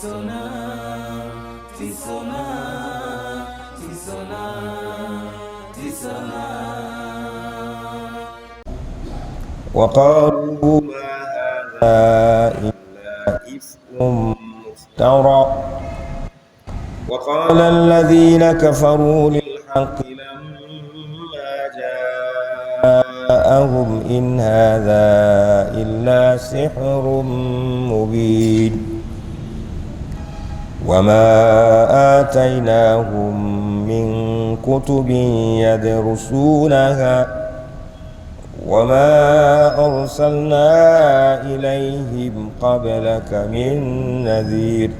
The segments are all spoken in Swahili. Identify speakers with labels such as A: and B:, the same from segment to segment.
A: Tisona, tisona, tisona, tisona.
B: وقالوا ما هذا إلا إفك مفترى وقال الذين كفروا للحق لما جاءهم إن هذا إلا سحر مبين وما آتيناهم من كتب يدرسونها وما أرسلنا إليهم قبلك من نذير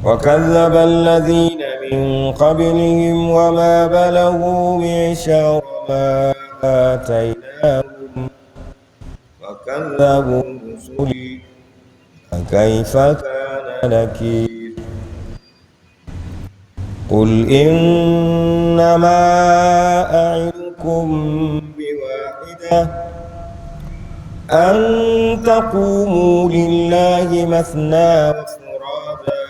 B: وكذب الذين من قبلهم وما بلغوا معشار ما آتيناهم وكذبوا رسلي فكيف كان نكير قل إنما أعظكم بواحدة أن تقوموا لله مثنى وفرادا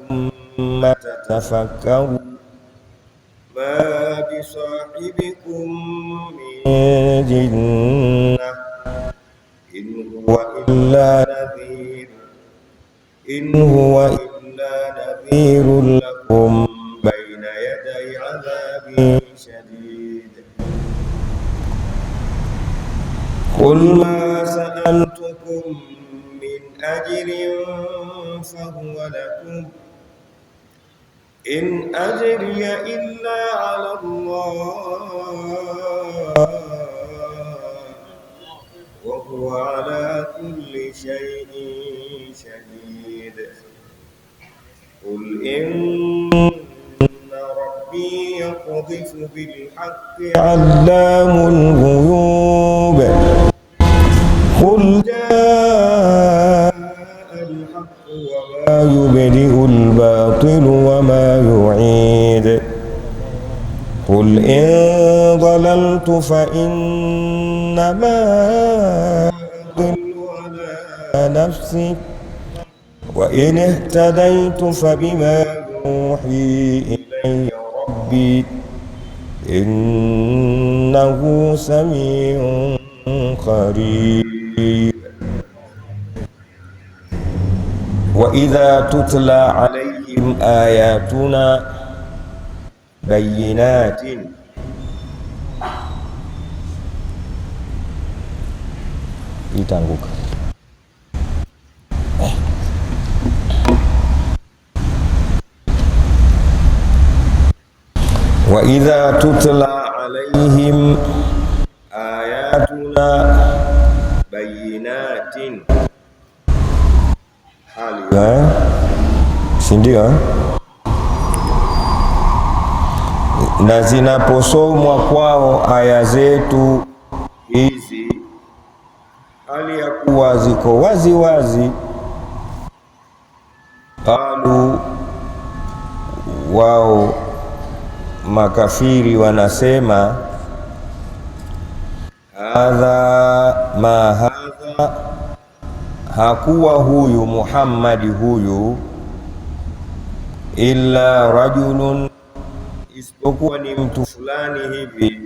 B: ثم تتفكروا ما بصاحبكم من جنة إن هو إلا نذير لكم بين يدي عذاب شديد قل ما سألتكم من أجر فهو لكم إن أجري إلا على الله وهو على كل شيء شهيد قل إن ربي يقذف بالحق علام الغيوب قل جاء الحق وما يبدئ الباطل وما يعيد قل إن ضللت فإنما أضل على نفسي وإن اهتديت فبما يوحي إلي ربي إنه سميع قريب وإذا تتلى عليهم آياتنا بينات ditangguhkan وإذا تتلى عليهم آياتنا بينات sindio na zinaposomwa kwao aya zetu hizi hali ya kuwa ziko wazi wazi, qalu, wao makafiri wanasema, hadha ma hadha, hakuwa huyu Muhammadi huyu, illa rajulun, isipokuwa ni mtu fulani hivi,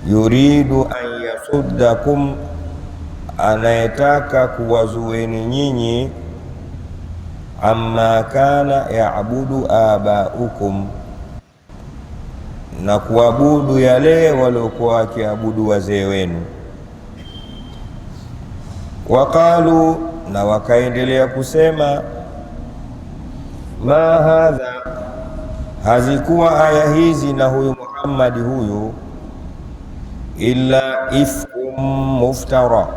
B: yuridu an yasuddakum, anayetaka kuwazueni nyinyi, amma kana yaabudu abaukum, na kuabudu yale waliokuwa wakiabudu wazee wenu. Waqalu, na wakaendelea kusema, ma hadha, hazikuwa aya hizi na huyu Muhammadi huyu, illa ifkum muftara,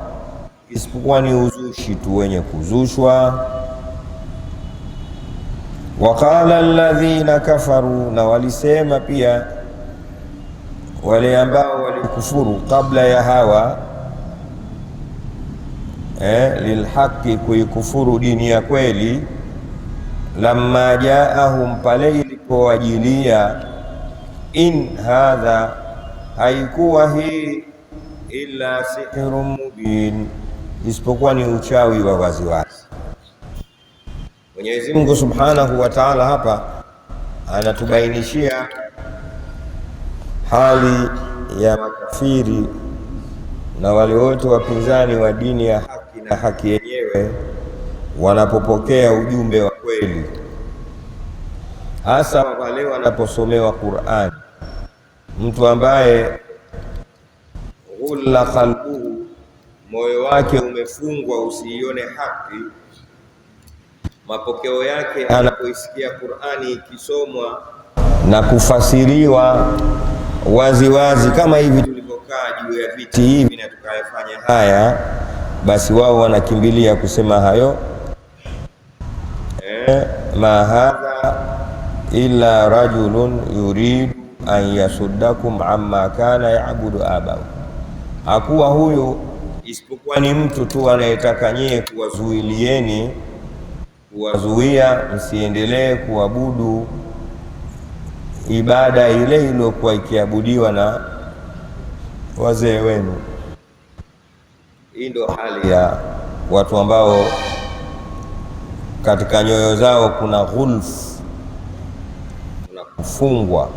B: isipokuwa ni uzushi tu wenye kuzushwa. Waqala alladhina kafaru, na walisema pia wale ambao walikufuru kabla ya hawa, lilhaqi, kuikufuru dini ya kweli, lamma jaahum, pale ilipowajilia, in hadha, haikuwa hii, illa sihrun mubin, isipokuwa ni uchawi wa waziwazi. Mwenyezi Mungu Subhanahu wa Ta'ala hapa anatubainishia hali ya makafiri na wale wote wapinzani wa dini ya haki na haki yenyewe wanapopokea ujumbe wa kweli, hasa wale wanaposomewa Qur'an. Mtu ambaye ghulla qalbuhu, moyo wake umefungwa usiione haki, mapokeo yake anapoisikia Qur'ani ikisomwa na kufasiriwa wazi wazi kama hivi tulivyokaa juu ya viti hivi na tukayafanya haya, basi wao wanakimbilia kusema hayo ma hadha illa rajulun yuridu an yasuddakum amma kana ya'budu abahu, hakuwa huyu isipokuwa ni mtu tu anayetaka nyie kuwazuia msiendelee kuabudu ibada ile iliyokuwa ikiabudiwa na wazee wenu. Hii ndio hali ya watu ambao katika nyoyo zao kuna ghulf, kuna kufungwa.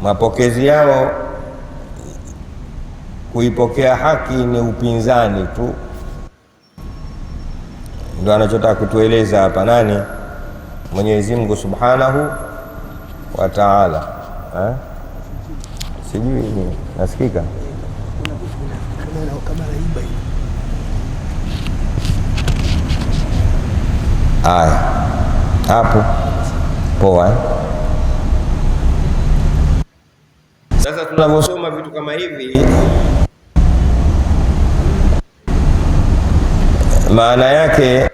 B: Mapokezi yao kuipokea haki ni upinzani tu. Ndio anachotaka kutueleza hapa nani? Mwenyezi Mungu Subhanahu wa Ta'ala. Sijui ni nasikika hapo poa. Sasa tunavyosoma vitu kama hivi, maana yake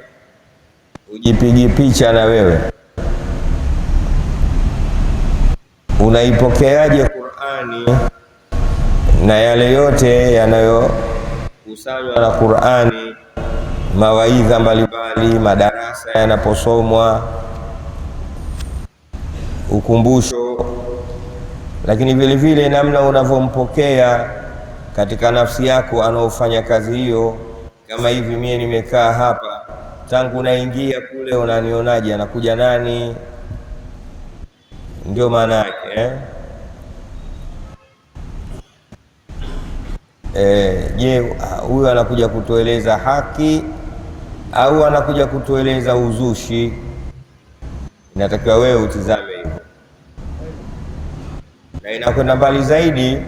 B: ujipigi picha na wewe unaipokeaje Qur'ani na yale yote yanayokusanywa na Qur'ani, mawaidha mbalimbali, madarasa yanaposomwa, ukumbusho, lakini vile vile namna unavyompokea katika nafsi yako anaofanya kazi hiyo. Kama hivi mimi nimekaa hapa, tangu naingia kule unanionaje, anakuja nani? Ndio maana yake je, huyu anakuja kutueleza haki au anakuja kutueleza uzushi? Inatakiwa wewe utizame hivyo, na inakwenda mbali zaidi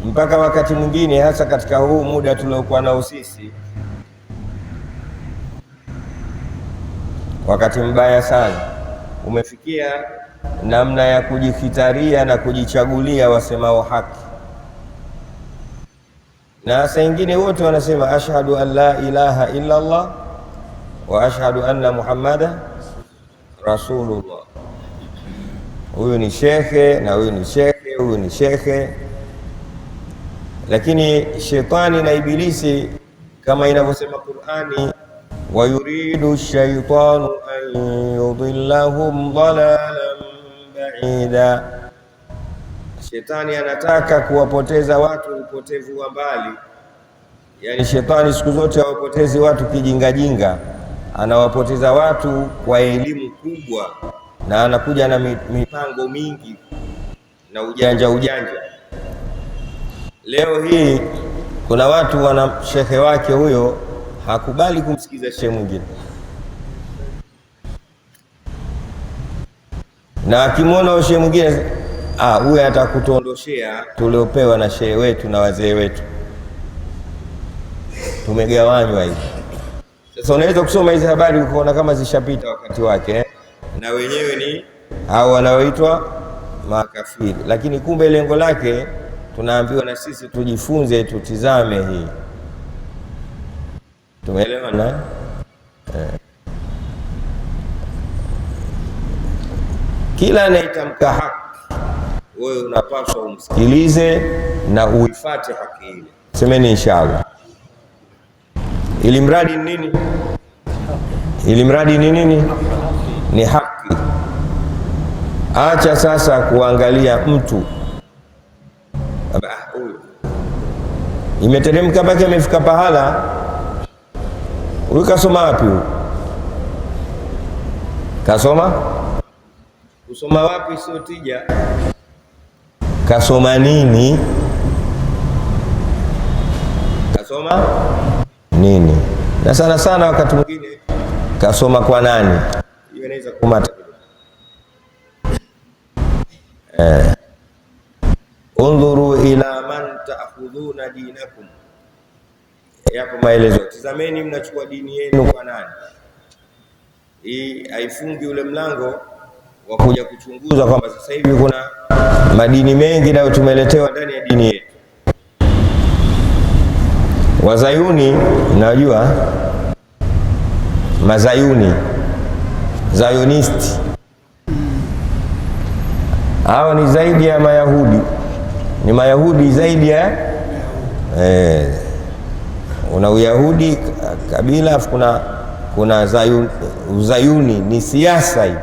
B: mpaka wakati mwingine, hasa katika huu muda tuliokuwa nao sisi, wakati mbaya sana umefikia namna ya kujikitaria na kujichagulia wasemao haki, na saa ingine wote wanasema ashhadu an la ilaha illa Allah wa ashhadu anna Muhammadan Rasulullah. Huyu ni shekhe na huyu ni shekhe, huyu ni shekhe, lakini shetani na ibilisi kama inavyosema Qur'ani, wa yuridu shaitanu an yudillahum dalalan ba'ida, shetani anataka kuwapoteza watu upotevu wa mbali. Yani shetani siku zote hawapotezi watu kijingajinga, anawapoteza watu kwa elimu kubwa, na anakuja na mipango mingi na ujanja. Leo hii kuna watu wana shekhe wake, huyo hakubali kumsikiza shehe mwingine, na akimwona shehe mwingine huyu atakutuondoshea tuliopewa na shehe wetu na wazee wetu, tumegawanywa hivi. Sasa unaweza kusoma hizi habari ukaona kama zishapita wakati wake, na wenyewe ni hao wanaoitwa makafiri, lakini kumbe lengo lake tunaambiwa na sisi tujifunze, tutizame hii. Tumeelewana? Kila anayetamka haki wewe unapaswa umsikilize na uifuate haki ile. Semeni inshallah. Ili mradi nini? Ili mradi ni nini? Ni haki. Acha sasa kuangalia mtu huyu imeteremka mpaka imefika pahala, huyu kasoma wapi huyu? Kasoma? Kusoma wapi sio tija. Kasoma nini? Kasoma nini? Na sana sana wakati mwingine kasoma kwa nani? Hiyo inaweza kumata. Undhuru ila man ta'khudhuna dinakum. Yapo maelezo. Tazameni mnachukua dini yenu kwa nani? Hii haifungi ule mlango wa kuja kuchunguza kwamba sasa hivi kuna madini mengi nayo tumeletewa ndani ya dini yetu. Wazayuni, najua Mazayuni, Zionisti, hao ni zaidi ya Mayahudi, ni Mayahudi zaidi ya una Uyahudi kabila, kuna Uzayuni, ni siasa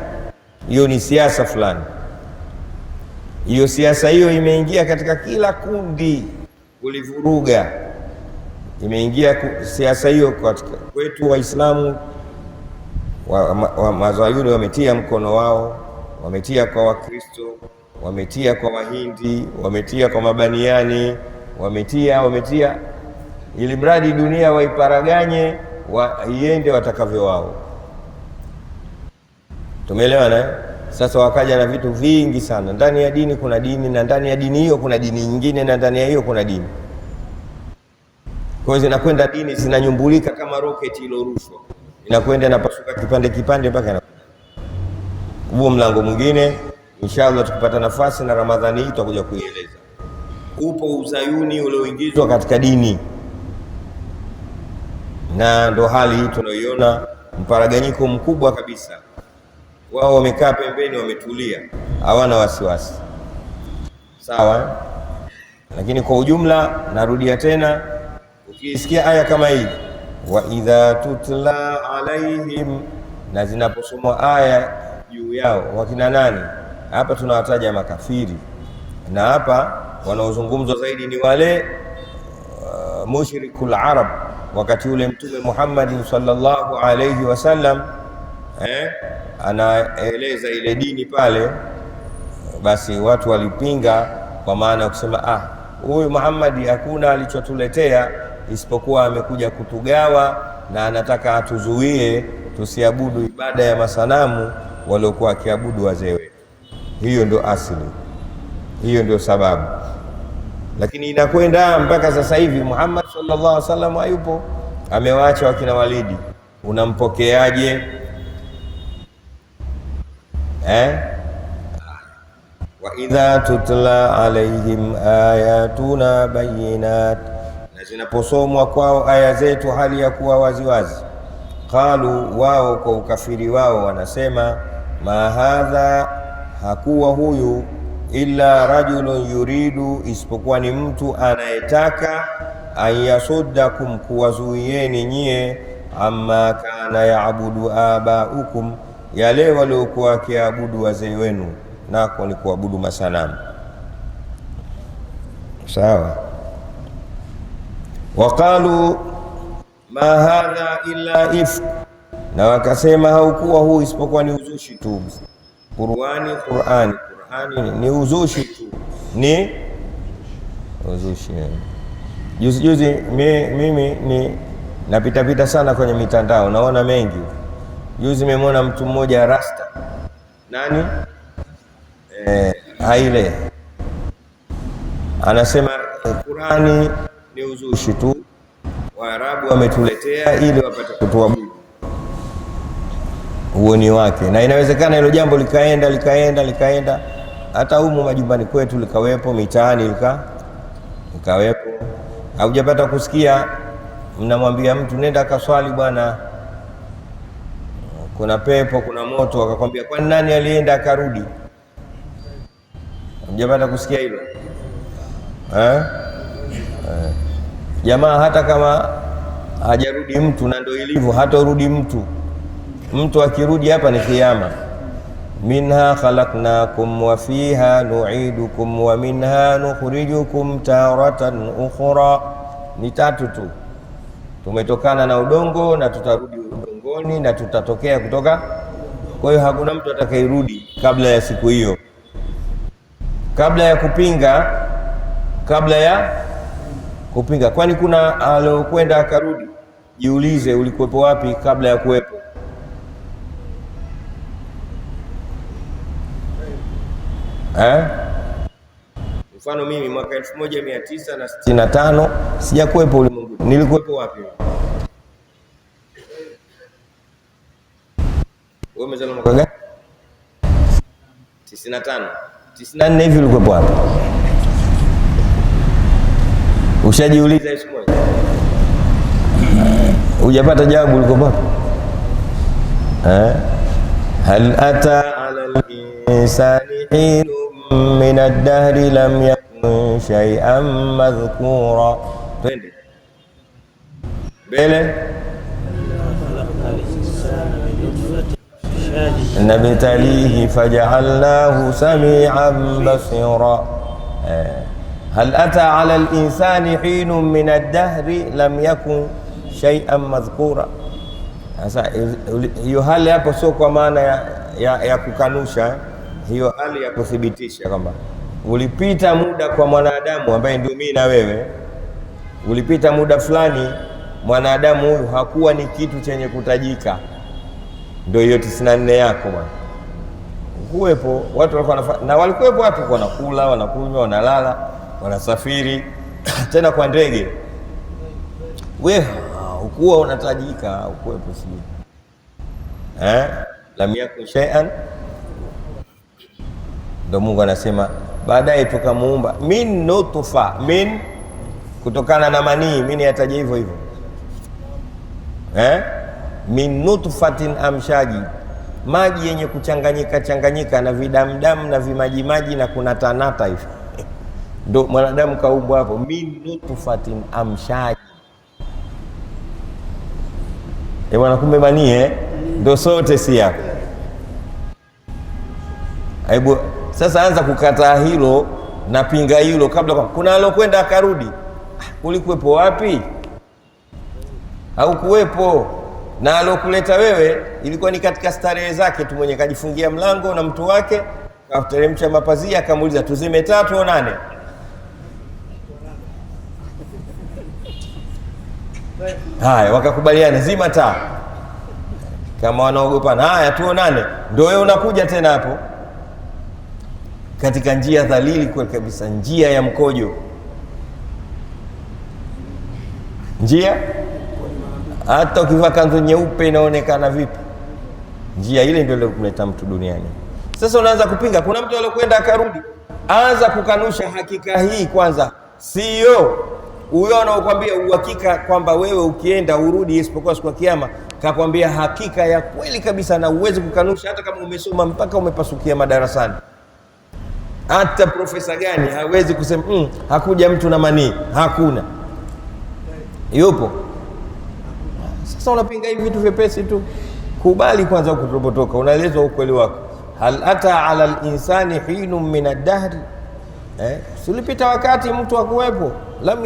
B: hiyo, ni siasa fulani. Hiyo siasa hiyo imeingia katika kila kundi kulivuruga. Imeingia siasa hiyo kwetu Waislamu wa Mazayuni wametia mkono wao, wametia kwa Wakristo, wametia kwa Wahindi, wametia kwa Mabaniani, wametia ili mradi dunia waiparaganye iende watakavyo wao. Tumeelewana? Sasa wakaja na vitu vingi sana. Ndani ya dini kuna dini, na ndani ya dini hiyo kuna dini nyingine, na ndani ya hiyo kuna dini. Kwa hiyo zinakwenda dini zinanyumbulika kama rocket ilorushwa, inakwenda inapasuka kipande kipande mpaka huo mlango mwingine. Inshallah tukipata nafasi na Ramadhani hii tutakuja kuieleza. Upo uzayuni ulioingizwa katika dini, na ndo hali hii tunayoiona, mparaganyiko mkubwa kabisa. Wao wamekaa pembeni, wametulia, hawana wasiwasi. Sawa, lakini kwa ujumla narudia tena, ukisikia aya kama hii, wa idha tutla alaihim, na zinaposomwa aya juu yao, wakina nani? Hapa tunawataja makafiri, na hapa wanaozungumzwa zaidi ni wale mushrikul arab. Wakati ule Mtume Muhammad sallallahu alayhi wasallam anaeleza ile dini pale, basi watu walipinga, kwa maana ya kusema huyu Muhammad hakuna alichotuletea isipokuwa amekuja kutugawa, na anataka atuzuie tusiabudu ibada ya masanamu waliokuwa akiabudu wazee wetu. Hiyo ndio asili, hiyo ndio sababu. Lakini inakwenda mpaka sasa hivi Muhammad sallallahu alaihi wasallam hayupo, amewaacha wakina Walidi. Unampokeaje? Wa idha tutla alaihim ayatuna bayinat, na zinaposomwa kwao aya zetu hali ya kuwa waziwazi. Qalu, wao kwa ukafiri wao wanasema, ma hadha, hakuwa huyu, illa rajulun yuridu, isipokuwa ni mtu anayetaka, ayasuddakum, kuwazuieni nyie, amma kana yaabudu abaukum, yale waliokuwa wakiabudu wazee wenu, nako ni kuabudu masanamu. Sawa. Waqalu ma hadha illa ifk, na wakasema haukuwa huu isipokuwa ni uzushi tu. Qur'ani ni uzushi tu, ni uzushi. Juzi mimi ni napita sana kwenye mitandao, naona mengi. Juzi nimemwona mtu mmoja rasta, nani Haile, anasema Qur'ani ni uzushi tu, Waarabu wametuletea ili wapate kutuabudu. Uoni wake, na inawezekana hilo jambo likaenda hata humu majumbani kwetu, likawepo mitaani, likawepo. Haujapata kusikia mnamwambia mtu nenda kaswali bwana, kuna pepo, kuna moto, akakwambia kwa nani alienda akarudi? Haujapata kusikia hilo? Jamaa, hata kama hajarudi mtu, na ndio ilivyo, hata urudi mtu akirudi hapa ni kiyama. Minha khalaqnakum wa fiha nu'idukum wa minha nukhrijukum taratan ukhra. Ni tatu tu, tumetokana na udongo na tutarudi udongoni, na tutatokea kutoka Kwa hiyo hakuna mtu atakayerudi kabla ya siku hiyo, kabla ya kupinga. Kwani kuna alokwenda akarudi? Jiulize, ulikuwepo wapi kabla ya kuwepo? Mfano mimi mwaka 1965 sijakuwepo ulimwenguni. Nilikuwepo wapi? Wewe umezaliwa mwaka gani? 95, 94 hivi, ulikuwepo wapi? Ushajiuliza hizo moja? Hujapata jawabu, ulikuwepo wapi? Hal ata ala al-insani hinun min ad-dahri lam yakun shay'an madhkura. Twende mbele. Nabtalihi faja'alnahu sami'an basira. Hal ata ala al-insani hinun min ad-dahri lam yakun shay'an madhkura. Sasa hiyo hali hapo sio kwa maana ya kukanusha, hiyo hali ya kuthibitisha kwamba ulipita muda kwa mwanadamu ambaye ndio mimi na wewe, ulipita muda fulani, mwanadamu huyu hakuwa ni kitu chenye kutajika. Ndio hiyo 94 yako bwana. Kuwepo watu walikuwa na walikuwepo watu wanakula, wanakunywa, wanalala, wanasafiri tena kwa ndege. Wewe ukuwa unatajika, ukuwepo sijui. Lam yakun shay'an. Ndio Mungu anasema baadaye tukamuumba min nutfa, min kutokana na manii. Mimi yataje hivyo hivyo, min nutfatin amshaji, maji yenye kuchanganyika na vidamdamu na vimajimaji na kuna tanata hivi. Ndio mwanadamu kaumbwa hapo, min nutfatin amshaji. Bwana, kumbe manii ndio sote si hapo. Aibu, sasa anza kukataa hilo na pinga hilo kabla kuna alokwenda akarudi. Ulikuwepo wapi? Haukuwepo. Na alokuleta wewe ilikuwa ni katika starehe zake tu, mwenye kajifungia mlango na mtu wake, kateremsha mapazia, akamuuliza tuzime taa tuonane. Haya, wakakubaliana zima taa. Kama wanaogopana, haya tuonane. Ndio wewe unakuja tena hapo katika njia dhalili kwa kabisa, njia ya mkojo, njia hata ukivaa kanzu nyeupe inaonekana vipi? Njia ile ndio ile kuleta mtu duniani. Sasa unaanza kupinga, kuna mtu aliyokwenda akarudi. Anza kukanusha hakika hii kwanza, sio huyo anaokuambia uhakika kwamba wewe ukienda urudi isipokuwa siku ya Kiyama. Kakwambia hakika ya kweli kabisa, na uwezi kukanusha hata kama umesoma mpaka umepasukia madarasani. Hata profesa gani hawezi kusema hakuja mtu na manii. Hakuna, yupo. Sasa unapinga hivi vitu vyepesi tu. Kubali kwanza ukutopotoka, unaelezwa ukweli wako. Hal ata ala al-insani hinun min ad-dahr, sulipita wakati mtu akuwepo. Lam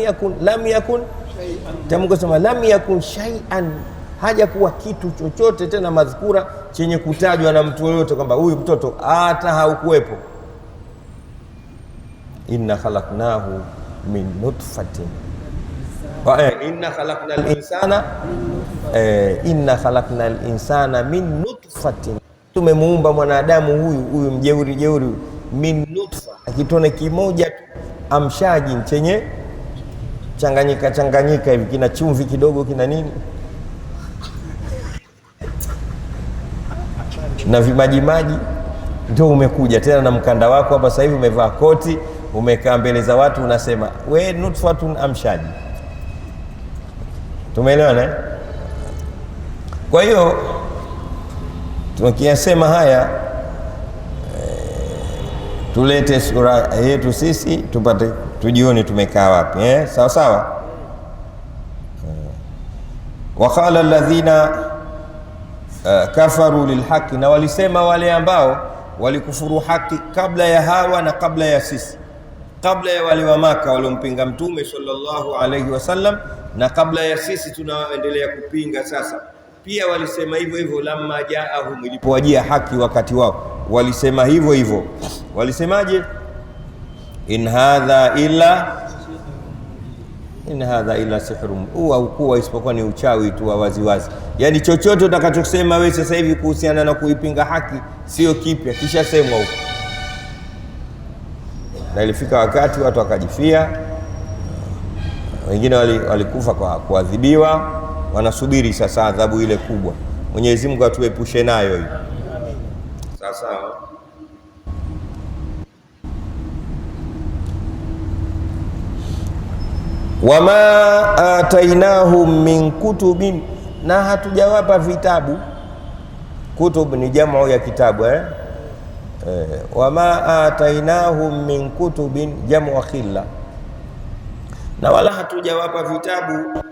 B: yakun Mungu sema lam yakun shay'an, haja kuwa kitu chochote tena madhkura chenye kutajwa na mtu yoyote kwamba huyu mtoto hata haukuwepo. Inna khalaqnahu min nutfatin inna khalaqnal insana min nutfatin, tumemuumba mwanadamu huyu mjeuri min nutfa, kitone kimoja tu, amshaji chenye changanyika hivi, kina chumvi kidogo, kina nini na vimajimaji. Ndio umekuja tena na mkanda wako hapa sasa hivi, umevaa koti, umekaa mbele za watu, unasema we nutfatun amshaji. Tumeelewana? Kwa hiyo tukiyasema haya, tulete sura yetu sisi tupate tujione tumekaa wapi, sawa sawa. Waqala alladhina kafaru lilhaqi, na walisema wale ambao walikufuru haki kabla ya hawa na kabla ya sisi, kabla ya wale wa Maka waliompinga Mtume sallallahu alayhi wasallam na kabla ya sisi tunaendelea kupinga sasa. pia walisema hivyo hivyo, lamma jaahum, ilipowajia haki wakati wao, walisema hivyo hivyo. Walisemaje? in hadha illa sihrun, huwa isipokuwa ni uchawi tu wa waziwazi. Yani chochote utakachosema wewe sasa hivi kuhusiana na kuipinga haki sio kipya, kisha semwa huko. Na ilifika wakati watu wakajifia, wengine walikufa kwa kuadhibiwa, wanasubiri sasa adhabu ile kubwa. Mwenyezi Mungu atuepushe nayo hiyo. Sasa wama atainahum min kutubin, na hatujawapa vitabu. Kutub ni jamu ya kitabu wama atainahum min kutubin jamu khilla, na wala hatujawapa vitabu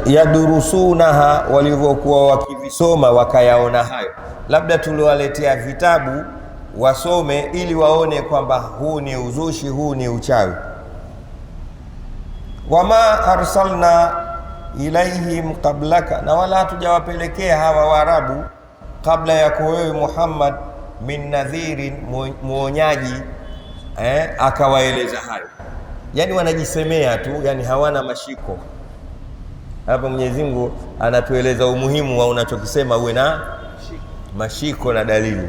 B: yadurusunaha, walivyokuwa wakivisoma wakayaona hayo. Labda tuliwaletea vitabu wasome ili waone kwamba huu ni uzushi, huu ni uchawi. Wama arsalna ilaihim qablaka, na wala hatujawapelekea hawa Waarabu kabla yako wewe Muhammad, min nadhirin, muonyaji akawaeleza hayo. Yani wanajisemea tu, yani hawana mashiko. Hapa Mwenyezi Mungu anatueleza umuhimu wa unachokisema uwe na mashiko na dalili,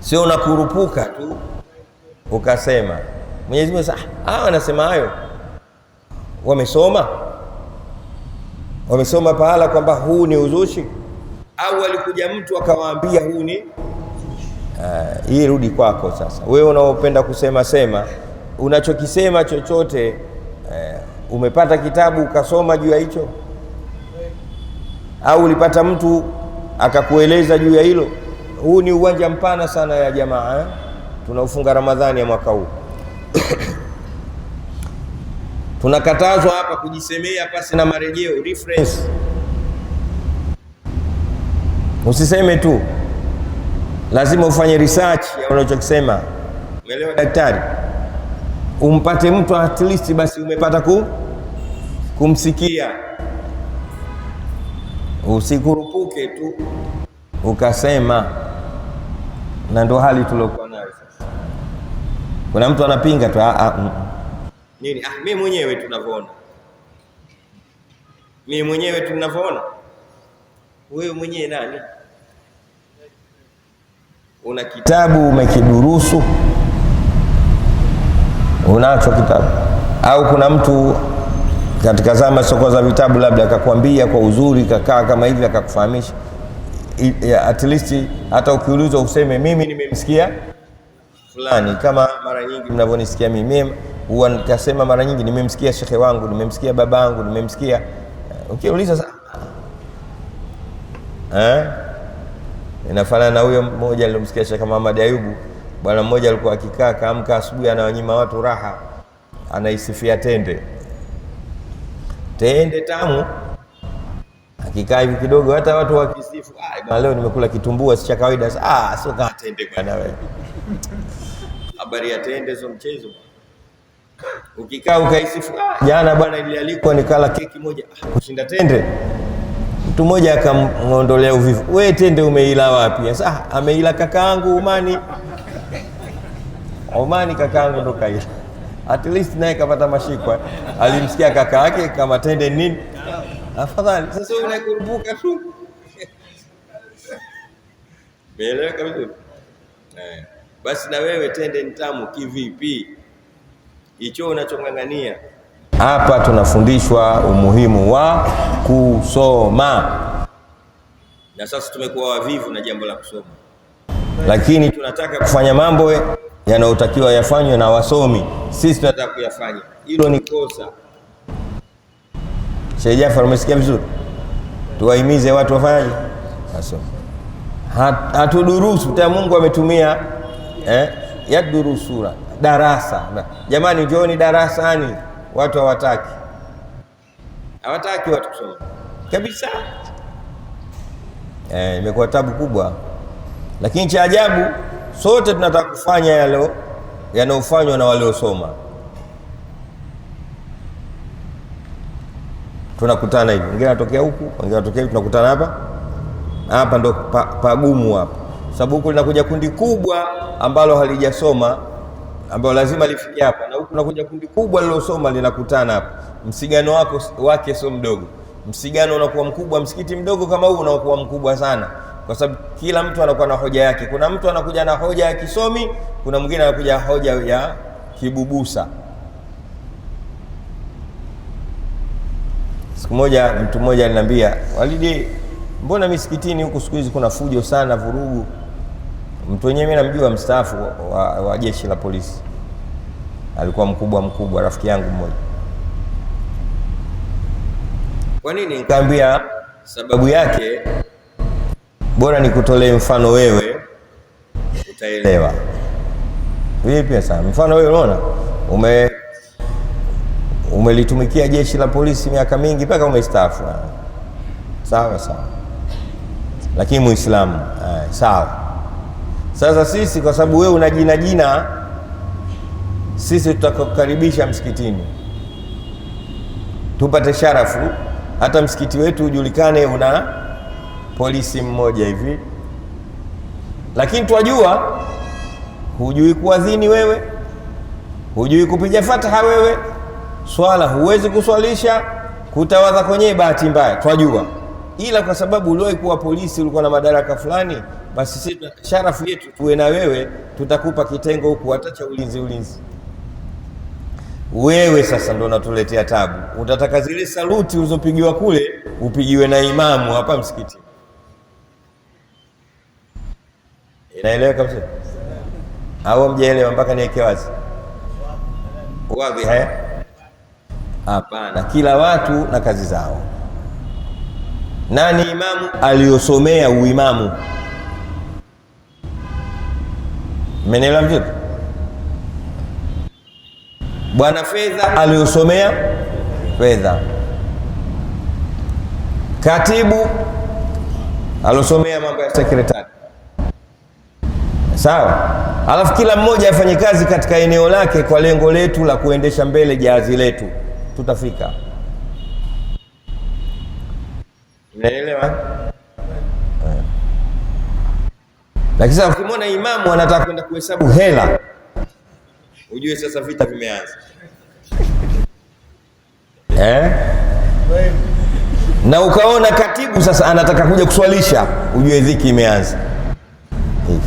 B: sio unakurupuka tu ukasema. Mwenyezi Mungu sasa wanasema hayo, wamesoma pahala kwamba huu ni uzushi, au alikuja mtu akawaambia huu ni hii. Rudi kwako sasa, wewe unaopenda kusema sema, unachokisema chochote umepata kitabu ukasoma juu ya hicho, au ulipata mtu akakueleza juu ya hilo? Huu ni uwanja mpana sana ya jamaa. Tunaufunga Ramadhani ya mwaka huu tunakatazwa hapa kujisemea pasi na marejeo, reference. Usiseme tu, lazima ufanye research ya unachokisema. Umeelewa daktari? Umpate mtu at least basi umepata kumsikia. Usikurupuke tu ukasema. Na ndo hali tuliokuwa nayo sasa. Kuna mtu anapinga tu nini? Mimi mwenyewe tunavyoona. Wewe mwenyewe nani? Una kitabu umekidurusu? Unacho kitabu? Au kuna mtu katika zama soko za vitabu labda akakwambia kwa uzuri, kakaa kama hivi akakufahamisha? At least hata ukiulizwa useme mimi nimemsikia fulani, kama mara nyingi mnavyonisikia mimi huwa nikasema mara nyingi nimemsikia shekhe wangu, nimemsikia babangu, nimemsikia. Ukiuliza sasa inafanana na huyo mmoja aliyomsikia Sheikh Muhammad Ayubu. Bwana mmoja alikuwa akikaa kaamka asubuhi anawanyima watu raha, anaisifia tende tamu. Akikaa hivi kidogo hata watu wakisifu, leo nimekula kitumbua si cha kawaida. Sio kama tende bwana wewe. Habari ya tende sio mchezo. Ukikaa ukaisifu, jana bwana nilialikwa nikala keki moja, kushinda tende. Mtu mmoja akamwondolea uvivu, wewe tende umeila wapi? Sasa ameila kakaangu Omani kakaangu ndo kaila. At least naye kapata mashikwa, alimsikia kaka yake kama tende nini, afadhali. Sasa unakurupuka tu. Meeleweka vizuri? Basi na wewe tende nitamu kivipi? Hicho unachong'ang'ania. Hapa tunafundishwa umuhimu wa kusoma. Na sasa tumekuwa wavivu na jambo la kusoma, lakini tunataka kufanya mambo yanayotakiwa yafanywe na wasomi. Sisi tunataka kuyafanya, hilo ni kosa. Sheikh Jafar, umesikia vizuri? Tuwahimize watu wafanye wasome. Hatudurusu ta, Mungu ametumia yadurusura, darasa. Jamani, njooni darasani. Watu hawataki watu kusoma kabisa. Imekuwa tabu kubwa, lakini cha ajabu sote tunataka kufanya yale yanayofanywa na waliosoma. tunakutana hivi, wengine wanatokea huku, wengine wanatokea hivi, tunakutana hapa ndo pagumu hapa, sababu huku linakuja kundi kubwa ambalo halijasoma, ambalo lazima lifikie hapa, na huku linakuja kundi kubwa lililosoma linakutana hapa. Msigano wake sio mdogo, msigano unakuwa mkubwa. Msikiti mdogo kama huu unakuwa mkubwa sana, kwa sababu kila mtu anakuwa na hoja yake. Kuna mtu anakuja na hoja ya kisomi, kuna mwingine anakuja hoja ya kibubusa. Siku moja mtu mmoja aliniambia, Walidi, mbona misikitini huku siku hizi kuna fujo sana, vurugu? Mtu wenyewe mimi namjua, mstaafu wa jeshi la polisi, alikuwa mkubwa, rafiki yangu mmoja. Kwa nini? Nikamwambia sababu yake, bora nikutolee mfano, wewe utaelewa. Vipi sasa? Mfano wewe unaona umelitumikia jeshi la polisi miaka mingi mpaka umestaafu, sawa, lakini Muislamu, sawa. Sasa sisi kwa sababu wewe una jina, sisi tutakukaribisha msikitini, tupate sharafu, hata msikiti wetu ujulikane una polisi mmoja hivi. Lakini twajua hujui kuadhini wewe, hujui kupiga fataha wewe, swala huwezi kuswalisha, kutawadha kwenye bahati mbaya, twajua. Ila kwa sababu uliwahi kuwa polisi, ulikuwa na madaraka fulani, basi sisi sharafu yetu tuwe na wewe, tutakupa kitengo huku hata cha ulinzi. Wewe sasa ndo unatuletea tabu. Utataka zile saluti ulizopigiwa kule upigiwe na imamu hapa msikiti. Inaeleweka kabisa? Au mjaelewa mpaka niweke wazi? Wazi haya? Hapana, kila watu na kazi zao. Nani imamu? Aliyosomea uimamu. Mmenielewa vizuri? Bwana fedha aliyosomea fedha. Katibu aliyosomea mambo ya sekretari. Sawa? Alafu kila mmoja afanye kazi katika eneo lake kwa lengo letu la kuendesha mbele jahazi letu. Tutafika. Unaelewa? Lakini sasa ukimwona imamu anataka kwenda kuhesabu hela, ujue sasa vita vimeanza. Na ukaona katibu sasa anataka kuja kuswalisha, ujue dhiki imeanza. Hivi.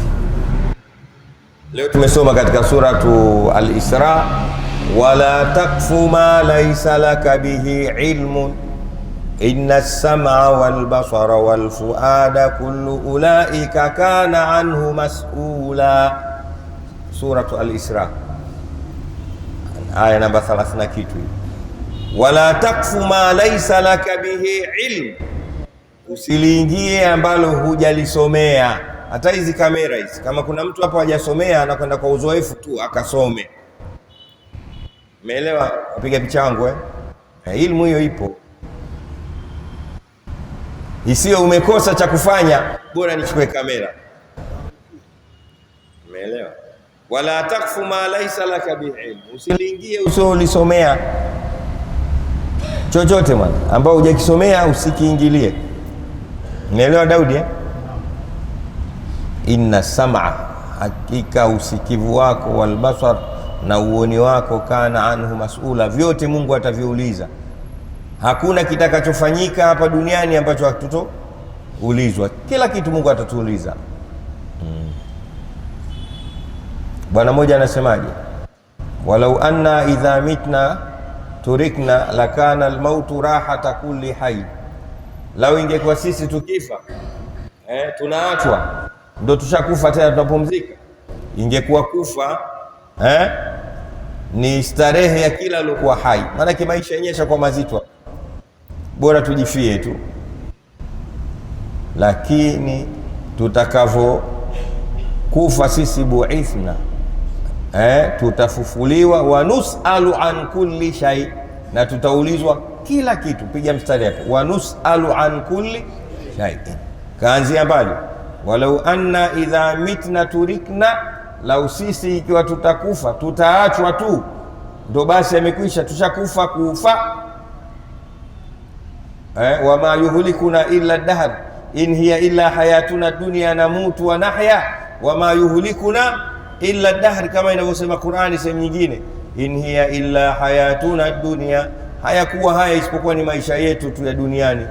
B: Leo tumesoma katika suratu Al-Isra, wala takfu ma laysa laka bihi ilmun inna as-sam'a wal basara wal fuada kullu ulaika kana anhu mas'ula. Suratu Al-Isra aya namba 30 kitu. Wala takfu ma laysa laka bihi ilm, usiliingie ambalo hujalisomea. Hata hizi kamera hizi, kama kuna mtu hapo hajasomea, anakwenda kwa uzoefu tu akasome. Umeelewa? Apiga picha yangu elimu hiyo ipo. Isiyo umekosa cha kufanya, bora nichukue kamera. Umeelewa? Wala takfu ma laysa laka bihi ilm, usiliingie usiolisomea chochote mwana ambao hujakisomea, usikiingilie. Umeelewa Daudi? Inna sam'a, hakika usikivu wako, wal basar, na uoni wako, kana anhu mas'ula, vyote Mungu ataviuliza. Hakuna kitakachofanyika hapa duniani ambacho hatutoulizwa. Kila kitu Mungu atatuuliza. Bwana mmoja anasemaje? Walau anna idha mitna turikna lakana almautu rahata kulli hayy, lau ingekuwa sisi tukifa tunaachwa ndo tushakufa tena tunapumzika, ingekuwa kufa ni starehe ya kila aliyokuwa hai. Maana maisha yenyewe yashakuwa mazito, bora tujifie tu. Lakini tutakavyo kufa sisi, buithna, tutafufuliwa, wa nus'alu an kulli shay, na tutaulizwa kila kitu. Piga mstari hapo, wa nus'alu an kulli shay. Kaanzia mbali, walau anna idha mitna turikna, lau sisi ikiwa tutakufa tutaachwa tu, ndo basi amekwisha, tushakufa kufa. wama yuhlikuna illa dahr in hiya illa hayatuna dunya namutu wa nahya wama yuhlikuna illa dahr, kama inavyosema Qur'ani sehemu nyingine, in hiya illa hayatuna dunya, hayakuwa haya isipokuwa ni maisha yetu tu ya duniani.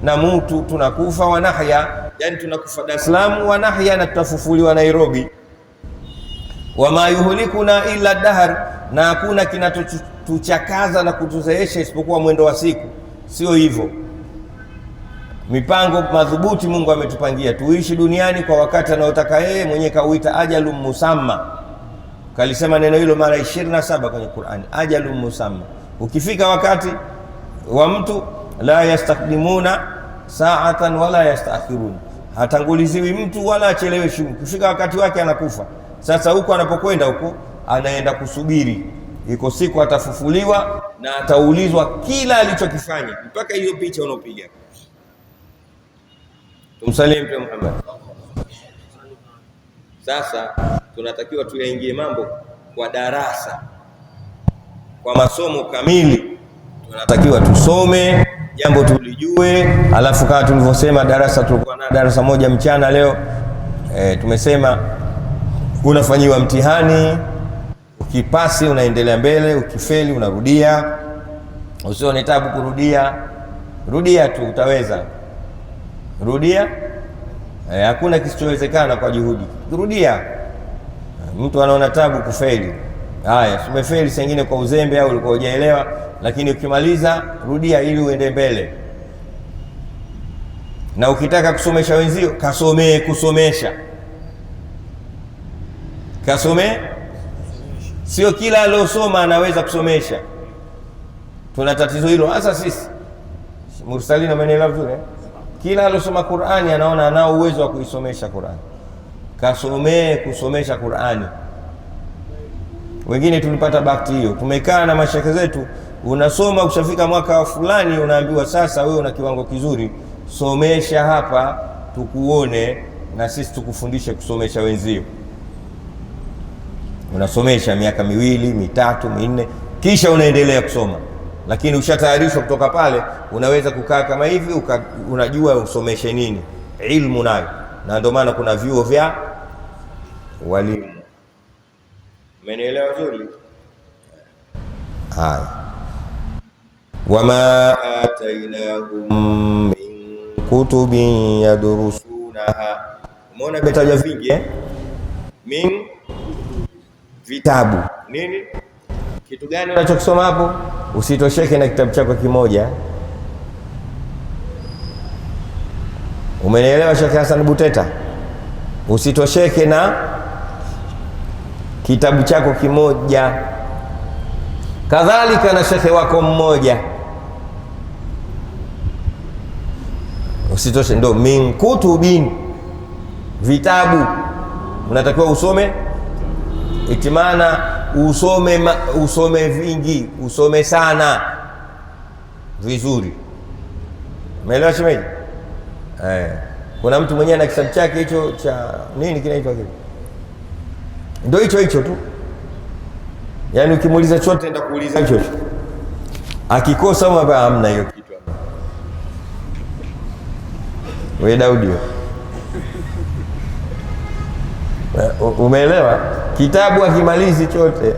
B: Namutu, tunakufa, wa nahya, yani tunakufa Dar es Salaam, wa nahya, na tutafufuliwa Nairobi. Wama yuhlikuna illa dahr, na hakuna kinatuchakaza na kutuzeesha isipokuwa mwendo wa siku. Sio hivyo, mipango madhubuti Mungu ametupangia tuishi duniani kwa wakati anaotaka yeye mwenyewe, kauita ajalun musamma. Kalisema neno hilo mara 27 kwenye Qur'ani, ajalun musamma. Ukifika wakati wa mtu, la yastakdimuna sa'atan wala yastaakhirun, hatanguliziwi mtu wala acheleweshi. Ukifika wakati wake anakufa. Sasa huko anapokwenda huko anaenda kusubiri, iko siku atafufuliwa na ataulizwa kila alichokifanya, mpaka hiyo picha unaopiga. Tumsalie Mtume Muhammad. Sasa tunatakiwa tuyaingie mambo kwa darasa, kwa masomo kamili. Tunatakiwa tusome jambo tulijue, alafu kama tulivyosema darasa, tulikuwa na darasa moja mchana leo, tumesema unafanyiwa mtihani, ukipasi unaendelea mbele, ukifeli unarudia. Usione tabu kurudia, rudia tu, utaweza. Rudia, hakuna kisichowezekana kwa juhudi. Rudia. Mtu anaona tabu kufeli. Haya, umefeli sengine kwa uzembe au ulikuwa hujaelewa, lakini ukimaliza rudia ili uende mbele. Na ukitaka kusomesha wenzio, kasomee kusomesha. Kasomee. Sio kila aliyosoma anaweza kusomesha. Tuna tatizo hilo hasa sisi mursalina, amenelewa vizuri. Kila aliyosoma Qur'ani anaona anao uwezo wa kuisomesha Qur'ani. Kasomee kusomesha Qur'ani. Wengine tulipata bahati hiyo, tumekaa na mashaka zetu, unasoma ukishafika mwaka fulani unaambiwa sasa wewe una kiwango kizuri, somesha hapa tukuone na sisi tukufundishe kusomesha wenzio. Unasomesha miaka 2, 3, 4, kisha unaendelea kusoma. Lakini ushatayarishwa kutoka pale, unaweza kukaa kama hivi unajua usomeshe nini, ilmu nayo. Na ndio maana kuna vyuo vya walimu. Umenielewa vizuri? Haya, wama atainahum min kutubin yadrusunaha. Umeona vitabu vingi min vitabu nini? Kitu gani unachokisoma hapo? Usitosheke na kitabu chako kimoja. Umenielewa Sheikh Hassan Buteta? Usitosheke na kitabu chako kimoja. Kadhalika na shekhe wako mmoja. Usitoshe, ndo min kutubin, vitabu. Unatakiwa usome itimana, usome vingi, usome sana vizuri. Umeelewa shemeji? Kuna mtu mwenyewe na kitabu chake hicho cha nini kinaitwa kile, ndio hicho tu. Yaani ukimuuliza chote enda kuuliza hicho. Akikosa mambo hamna hiyo kitu hapa. Wewe Daudi. Umeelewa? Kitabu akimalizi chote,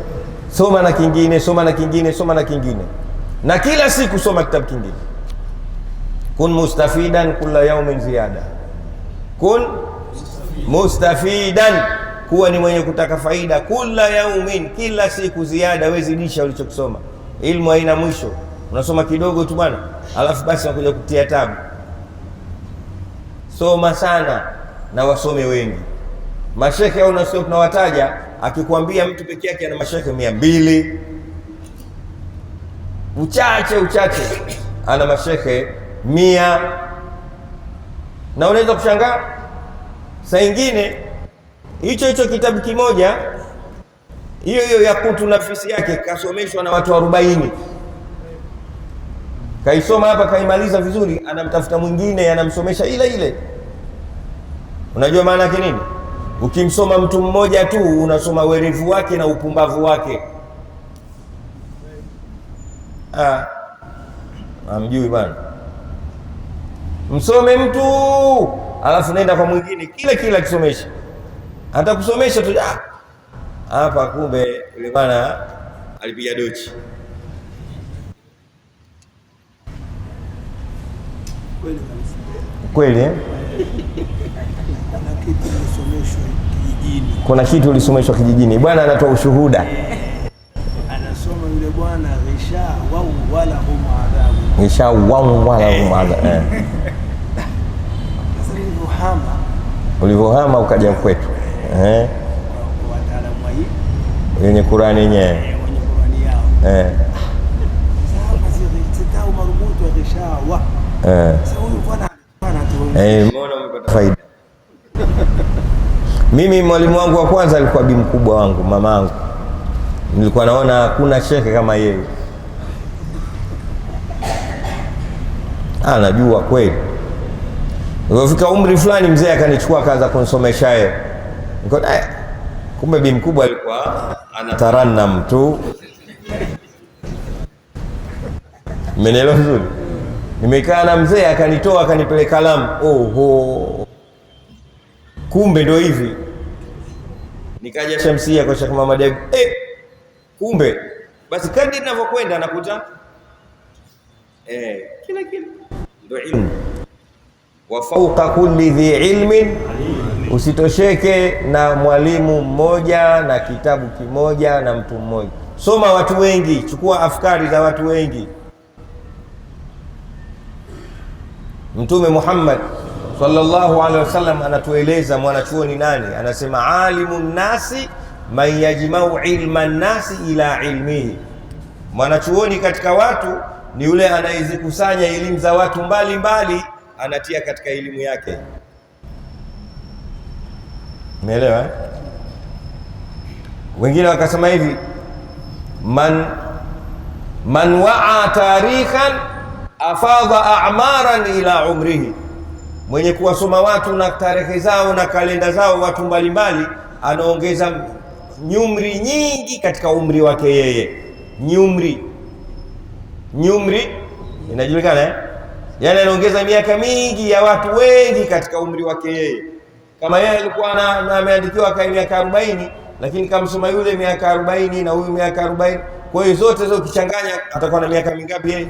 B: soma na kingine, soma na kingine, soma na kingine. Na kila siku soma kitabu kingine. Kun mustafidan kulla yawmin ziyada. Kun mustafidan, kuwa ni mwenye kutaka faida, kulla yawmin, kila siku ziada, wewe zidisha ulichokisoma. Ilmu haina mwisho. Unasoma kidogo tu bwana, alafu basi unakuja kutia tabu. Soma sana na wasome wengi. Mashekhe au nasio tunawataja, akikwambia mtu peke yake ana mashekhe 200. Uchache ana mashekhe 100. Na unaweza kushangaa saa nyingine hicho kitabu kimoja, hiyo ya kutu nafsi yake kasomeshwa na watu 40. Kaisoma hapa kaimaliza vizuri, anamtafuta mwingine anamsomesha ile. Unajua maana yake nini? Ukimsoma mtu mmoja tu unasoma werevu wake na upumbavu wake. Amjui bwana. Msome mtu alafu nenda kwa mwingine kila akisomesha, hata kusomesha tu hapa, kumbe yule bwana alipiga dochi. Kweli kuna kitu ulisomeshwa kijijini. Bwana anatoa ushuhuda,
C: anasoma yule bwana risha wala hum adhabu,
B: risha wala hum adhabu.
C: Sasa
B: ulivyohama ukaja kwetu
C: wataalamu wa hii
B: yenye Qur'ani yenyewe
C: wenye Qur'ani yao sasa sitau marubutu wa risha wa sasa huyu bwana
B: mbona umepata faida. Mimi mwalimu wangu wa kwanza alikuwa bi mkubwa wangu, mamangu. Nilikuwa naona hakuna shekhe kama yeye, anajua kweli. Nilipofika umri fulani, mzee akanichukua akaanza kunisomesha yeye. Nikaona kumbe bi mkubwa alikuwa anatarannam tu. Mmenielewa vizuri? Nimekaa na mzee akanitoa akanipeleka Lamu. Oho, kumbe ndo hivi. Nikaja Shamsia kwa Sheikh Muhammad Ayub. Kumbe basi kadri ninavyokwenda nakuta kila ndo ilmu. Wa fawqa kulli dhi ilmin, usitosheke na mwalimu mmoja na kitabu kimoja na mtu mmoja. Soma watu wengi, chukua afkari za watu wengi. Mtume Muhammad sallallahu alaihi wasallam anatueleza mwanachuoni nani, anasema alimun nasi man yajmau ilma nasi ila ilmihi. Mwanachuoni katika watu ni yule anayezikusanya elimu za watu mbalimbali anatia katika elimu yake. Umeelewa? Wengine wakasema hivi, man wa'a tarikhan afadha a'maran ila umrihi, mwenye kuwasoma watu na tarehe zao na kalenda zao watu mbalimbali anaongeza nyumri nyingi katika umri wake yeye. Nyumri inajulikana yani anaongeza miaka mingi ya watu wengi katika umri wake yeye. Kama yeye alikuwa na ameandikiwa kwa miaka 40, lakini kamsoma yule miaka 40 na huyu miaka 40, kwa hiyo zote hizo ukichanganya atakuwa na miaka mingapi yeye?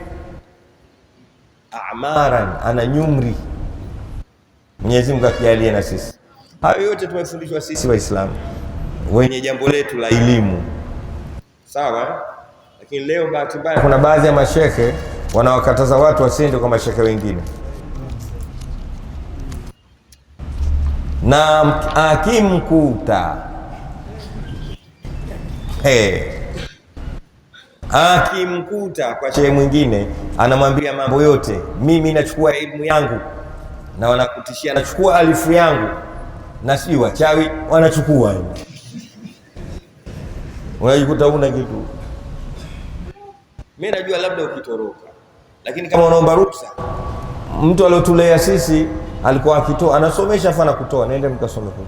B: A'maran, ana nyumri. Mwenyezi Mungu akijalie na sisi. Hayo yote tumefundishwa sisi Waislamu wenye jambo letu la elimu. Sawa? Lakini leo bahati mbaya kuna baadhi ya mashehe wanawakataza watu wasiende kwa mashehe wengine. Na akimkuta akimkuta kwa shehe mwingine anamwambia mambo yote, mimi nachukua elimu yangu, na wanakutishia nachukua alifu yangu, na si wachawi wanachukua. Unajikuta una kitu. Mimi najua labda ukitoroka, lakini kama unaomba ruksa, mtu aliyotulea sisi alikuwa akitoa anasomesha fana kutoa, nenda mkasome kule,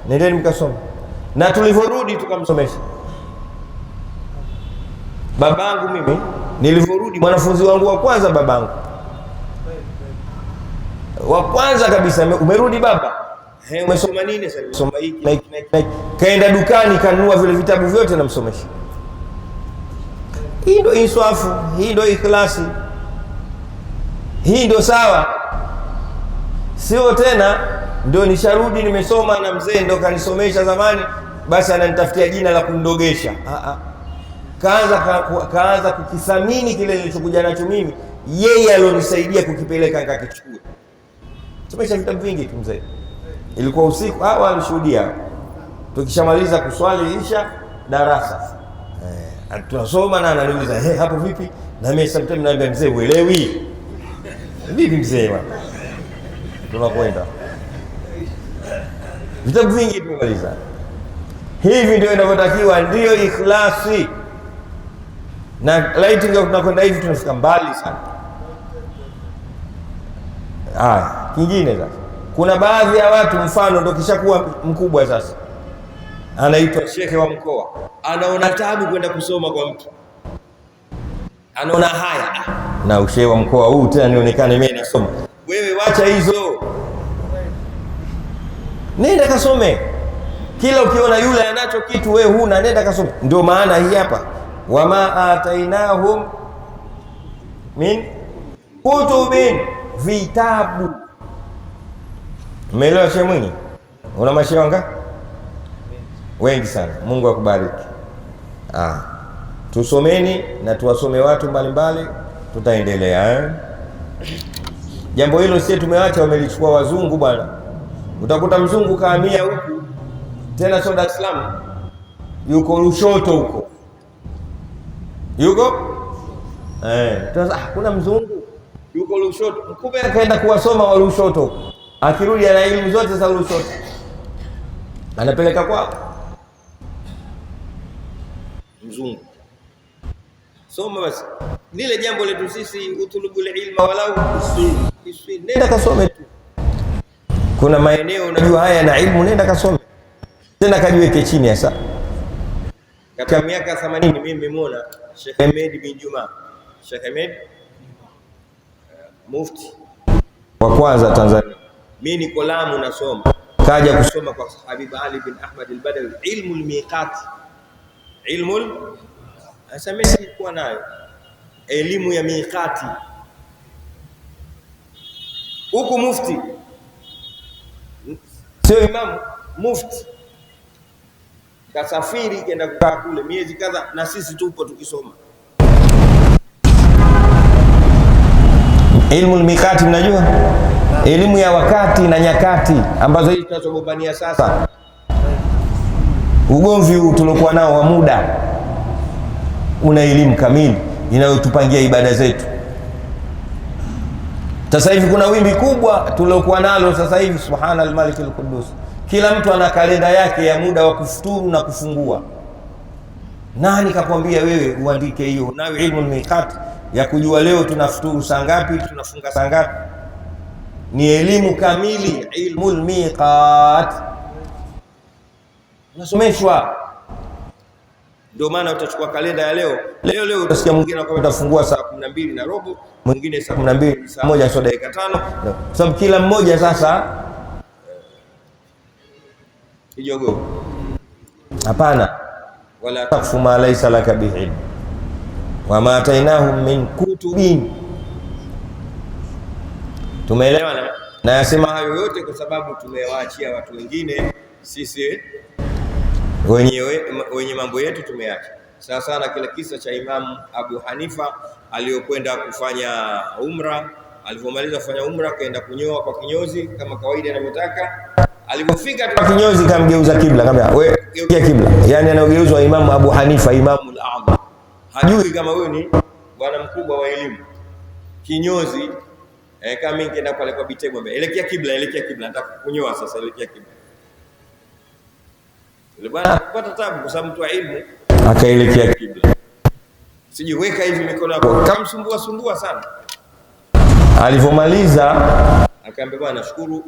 B: nendeni mkasome. Na tulivyorudi tukamsomesha. Babangu mimi nilivyorudi, mwanafunzi wangu wa kwanza, babangu wa kwanza kabisa, umerudi baba? Umesoma nini sasa? Umesoma hiki na hiki na hiki. Kaenda dukani kanunua vile vitabu vyote namsomesha. Hii ndio inswafu, hii ndio ikhlasi, hii ndio sawa. Sio tena ndio nisharudi nimesoma na mzee ndio kanisomesha zamani, basi ananitafutia jina la kundogesha. Kaanza kukithamini kile nilichokuja nacho mimi, yeye alionisaidia kukipeleka nikakichukue. Somesha vitabu vingi tu mzee. Ilikuwa usiku, alishuhudia. Tukishamaliza kuswali isha darasa, tunasoma na ananiuliza, hapo vipi? Na mimi sometimes naambia mzee, uelewi vipi mzee bwana? Tunakwenda vitabu vingi tumemaliza. Hivi ndio inavyotakiwa, ndio ikhlasi. Na laiti ndio tunakwenda hivi tunafika mbali sana. Kingine sasa, kuna baadhi ya watu, mfano ndio kishakuwa mkubwa sasa, anaitwa shekhe wa mkoa, anaona tabu kwenda kusoma kwa mtu. anaona haya, na ushehe wa mkoa huu tena nionekane mimi nasoma. Wewe wacha hizo, nenda kasome. Kila ukiona yule anacho kitu wewe huna, nenda kasome. Ndio maana hii hapa, wama atainahum min kutubin, vitabu. Umeelewa Sheikh Mwinyi? Una mashehe wangapi? Wengi sana. Mungu akubariki. Tusomeni na tuwasome watu mbalimbali, tutaendelea. Jambo hilo sisi tumeacha, wamelichukua wazungu bwana. Utakuta mzungu kahamia huku, tena sio Dar es Salaam, yuko Lushoto huko, yuko kuna mzungu yuko Lushoto, kumbe akaenda kuwasoma wa Lushoto, akirudi ana elimu zote za Lushoto anapeleka kwao. Mzungu soma basi. Lile jambo letu sisi, utulubul ilma walau biswin, nenda kasome tu. Kuna maeneo unajua haya na ilmu, nenda kasome tena kajiweke chini. Sasa katika miaka 80 mimi nimemuona Sheikh Ahmed bin Juma, Sheikh Ahmed mufti wa kwanza Tanzania. Mimi niko Lamu nasoma, kaja kusoma kwa Habib Ali bin Ahmad al-Badawi, ilmu al-miqat, ilmu asamesi kwa nayo elimu ya miqati. Huku mufti sio imam, mufti kasafiri kenda kukaa kule miezi kadha, na sisi tupo tukisoma ilmu al-miqati. Mnajua elimu ya wakati na nyakati ambazo hizi tunazogombania sasa, ugomvi huu tuliokuwa nao wa muda, una elimu kamili inayotupangia ibada zetu. Sasa hivi kuna wimbi kubwa tuliokuwa nalo sasa hivi, subhanal malik al-Quddus. Kila mtu ana kalenda yake ya muda wa kufuturu na kufungua. Nani kakwambia wewe uandike hiyo? Nayo ilmu al-miqat ya kujua leo tunafuturu saa ngapi, tunafunga saa ngapi, ni elimu kamili. Ilmu al-miqat unasomeshwa. Ndio maana utachukua kalenda ya leo utasikia mwingine anakwambia utafungua saa 12:15, mwingine saa 12, saa 1 so dakika 5, sababu kila mmoja sasa kijogo. Hapana, wala takfu ma laysa laka bihi wa ma atainahum min kutubin. Tumeelewana? Na yasema hayo yote kwa sababu tumewaachia watu wengine, sisi wenye mambo yetu tumeacha. Sawa sana kile kisa cha Imam Abu Hanifa aliyokwenda kufanya umra. Alipomaliza kufanya umra kaenda kunyoa kwa kinyozi kama kawaida anavyotaka. Alipofika tu kinyozi kamgeuza kibla, akamwambia wewe geukia kibla. Yani anaogeuzwa Imam Abu Hanifa, Imamul A'zam. Hajui kama wewe ni bwana mkubwa wa elimu. Kinyozi kama mimi nenda pale kwa Bitego, elekea kibla, nataka kunyoa sasa, elekea kibla. Yule bwana akapata tabu kwa sababu mtu wa ilmu, akaelekea kibla. Sijiweka hivi mikono yako, kamsumbua sana. Alipomaliza akaambia bwana, nashukuru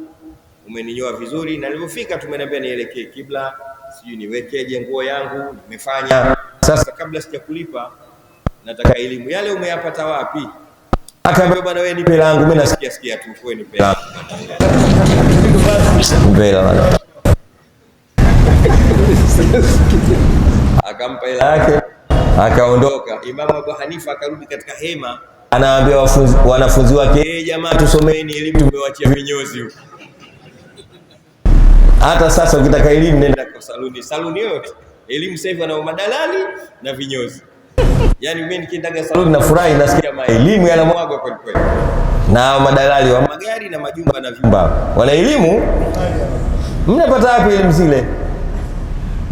B: umeninyoa vizuri, na nilipofika tumeniambia nielekee kibla, sijui niwekeje nguo yangu, nimefanya. Sasa kabla sijakulipa nataka elimu yale umeyapata wapi? Akaambia bwana, wewe nipe langu, mimi nasikia tu, wewe nipe langu. Mbele akampa hela yake akaondoka. Imam Abu Hanifa akarudi katika hema, anawaambia wanafunzi wake, jamaa tusomeni elimu, tumewachia vinyozi huko. Hata sasa ukitaka elimu nenda kwa saluni yote. Elimu sasa hivi wana madalali na vinyozi. Yaani mimi nikiendaga saluni na furahi, nasikia elimu yanamwagwa kwa kweli. Na madalali wa magari na majumba na vyumba wana elimu. Mnapata wapi elimu zile?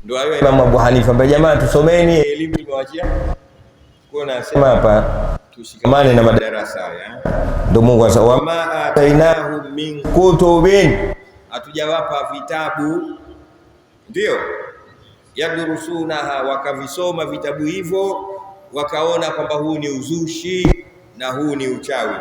B: Ndio hayo Imam Abu Hanifa ambaye jamaa tusomeni elimu tumewachia. Kwa nasema hapa tushikamane na madarasa haya. Ndio Mungu asema wama atainahu min kutubin, hatujawapa vitabu, ndio yadurusunaha, wakavisoma vitabu hivyo wakaona kwamba huu ni uzushi na huu ni uchawi.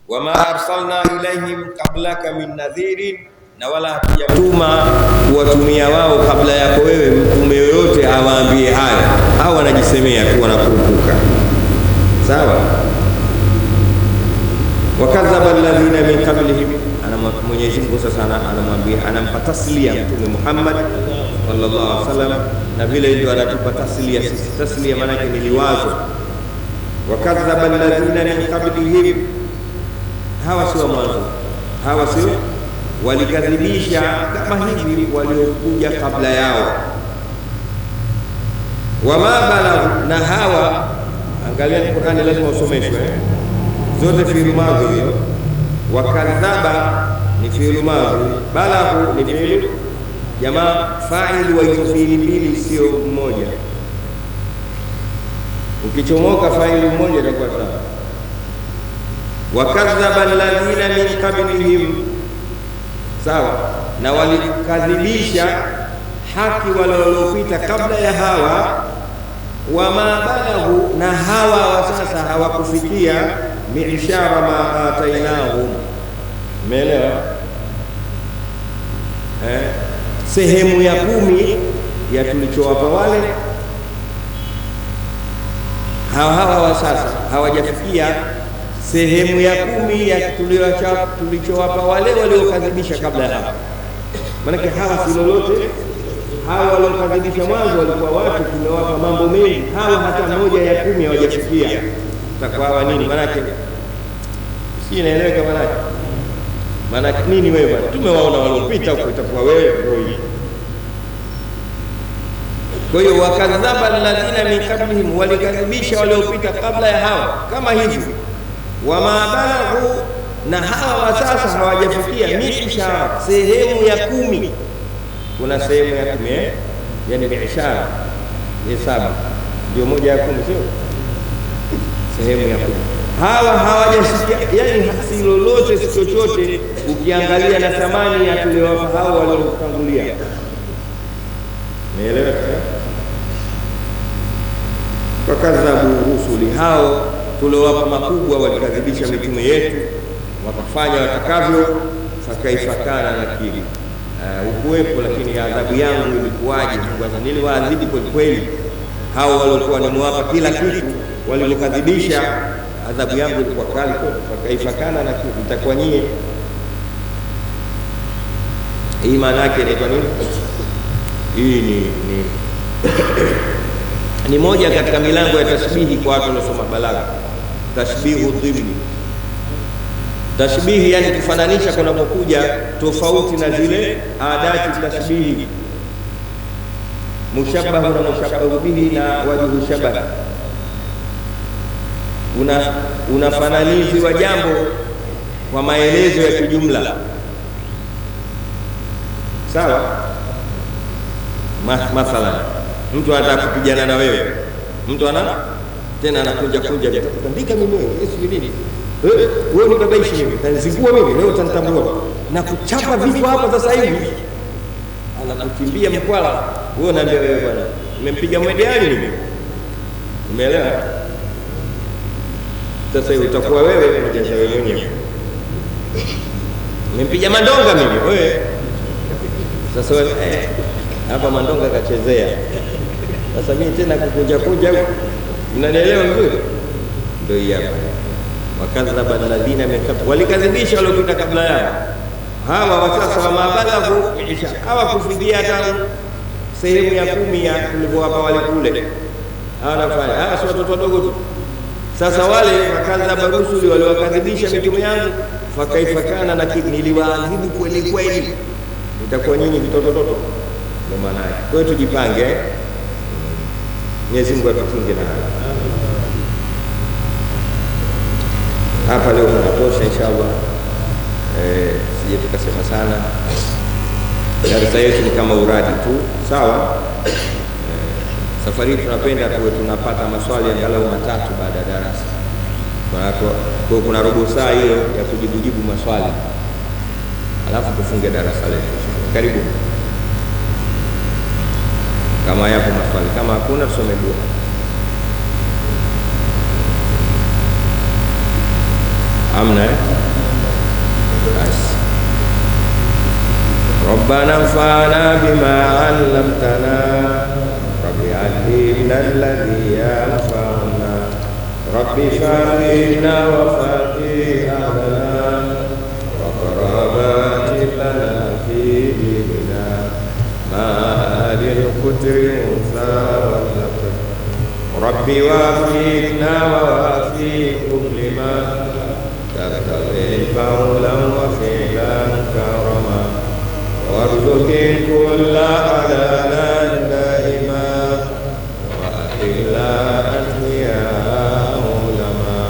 B: Wama arsalna ilaihim qablaka min nadhirin, na wala hatujatuma kuwatumia wao kabla yako wewe mtume yoyote awaambie haya. Hao wanajisemea tu, wanakurupuka. Sawa. Wakadhaba alladhina min qablihim, Mwenyezi Mungu sasa anamwambia, anampa taslia Mtume Muhammad sallallahu alaihi wasallam, na vile ndio anatupa taslia sisi. Taslia maana yake ni liwazo. Wakadhaba alladhina min qablihim, hawa sio mwanzo, hawa sio, walikadhibisha kama hivi waliokuja kabla yao. Wama balaghu, na hawa, angalia Qur'ani lazima usomeshwe zote fi'il madhi hiyo. Wakadhaba ni fi'il madhi, balaghu ni fi'il jamaa fa'il, wa hizo fi'il mbili sio mmoja. Ukichomoka fa'il mmoja itakuwa sawa. Wakadhaba alladhina min qablihim, sawa, na walikadhibisha haki wale waliopita kabla ya hawa. Wama balaghu, na hawa wa sasa hawakufikia mi'shara ma atainahum, umeelewa? Sehemu ya 10 ya tulichowapa wale. Hawa wa sasa hawajafikia sehemu ya 10 ya tulichowapa wale waliokadhibisha kabla ya hawa. Maana hawa si lolote. Hawa waliokadhibisha mwanzo walikuwa watu, tumewapa mambo mengi. Hawa hata moja ya 10 hawajafikia. Utakuwa hawa nini? Maana si inaeleweka? Maana nini wewe bwana? Tumewaona waliopita huko, itakuwa wewe ndio hii. Kwa hiyo wakadhaba alladhina min qablihim, walikadhibisha waliopita kabla ya hawa kama hivi. Wama balaghu, na hawa wa sasa hawajafikia mi'shara, sehemu ya 10. Kuna sehemu ya 10, yani mi'shara ni 7, ndio moja ya 10, sio sehemu ya 10. Hawa hawajafikia, yani si lolote, si chochote ukiangalia na thamani ya tuliowapa hao waliotangulia. Umeelewa? Wakadhabu rusuli, hao tuliowapa makubwa walikadhibisha mitume yetu, wakafanya watakavyo. Fakaifa kana nakiri, ukuwepo, lakini adhabu yangu ilikuwaje? Kwanza niliwaadhibu kwa kweli hao waliokuwa nimewapa kila kitu, waliokadhibisha, adhabu yangu ilikuwa kali. Fakaifa kana nakiri, itakuwa nyie. Hii maana yake inaitwa nini? Hii ni moja katika milango ya tashbihi kwa watu wanaosoma balagha. Tashbihu dhimni, tashbihi yani kufananisha kunapokuja tofauti na zile adati tashbihi. Mushabbahu na mushabbahu bihi na wajhu shabah, unafananizi wa jambo kwa maelezo ya kijumla, sawa. Mathalan, mtu anataka kupigana na wewe, mtu tena anakuja andika mimi wewe nini, wewe ni babaishi mimi, tanizingua mimi leo, utanitambua na kuchapa vitu hapa sasa hivi, anakukimbia mkwala. Wewe unaambia wewe bwana, nimempiga Mwediani mimi, umeelewa? Sasa hiyo utakuwa wewe unajaza wewe mwenyewe, nimempiga Mandonga mimi, wewe sasa wewe hapa Mandonga kachezea. Sasa mimi tena kukunja huko, mnanielewa vizuri? Ndio hii hapa. Wakadhaba alladhina min qabl, walikadhibisha waliopita kabla yao. Hawa wa sasa wa mabalaghu isha, hawa kufidia hata sehemu ya 10 ya tulivyowapa wale kule. Hawa nafanya si watoto wadogo tu. Sasa wale wakadhaba rusuli, waliwakadhibisha mitume yangu. Fakaifa kana nakiri, niliwaadhibu kweli kweli. Itakuwa nyinyi vitoto. Ndio maana yake. Kwa hiyo tujipange, Mwenyezi Mungu atukinge na hapa. Leo tunatosha inshallah. Sije tukasema sana. Darasa yetu ni kama uradi tu, sawa. Safari tunapenda tuwe tunapata maswali angalau 3 baada ya darasa. Kwa kuna robo saa hiyo ya kujibu maswali, alafu tufunge darasa letu. Karibu. Kama yapo maswali, kama hakuna tusome dua. Amna basi. Rabbana anfa'na bima 'allamtana wa bi'allimna alladhi yanfa'una رب فاتنا وفاتي أهلنا وقرابات لنا في ديننا ما أهل الكتر موسى والنصر. رب وافقنا ووافقكم لما تقتضي قولا وفعلا كرما وارزق كل حلالا دائما وأحلا أنبياء علما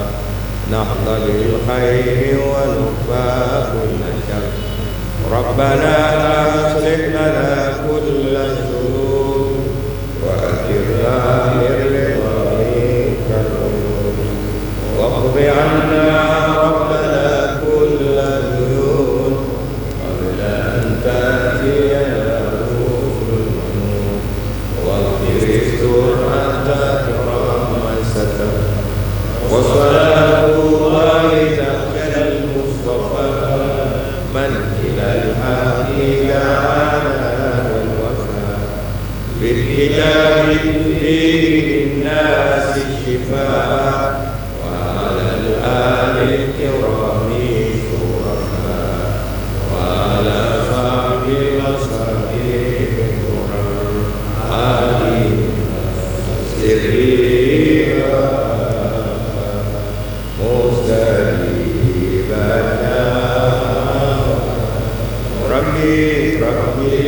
B: نحظى بالخير ونكفى كل شر. ربنا أصلح لنا كل الذنوب وأجرنا من رضاك العيوب واقض عنا ربنا كل الديون قبل أن تأتينا رسل المنون واغفر استر حتى ترى من ستر. وصلاة الله تحت المصطفى من إلى الحق دعانا والوفاء بالكتاب فيه للناس الشفاء وعلى الآل الكرام شرفاء وعلى صحبه وصحبه الكرام آله سريا ربي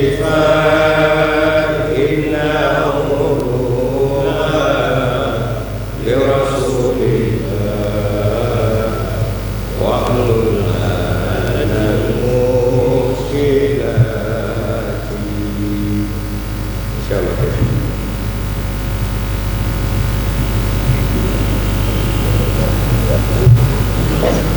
B: فإنا أمرنا لرسول الله واحلل لنا المشكلات إن شاء الله.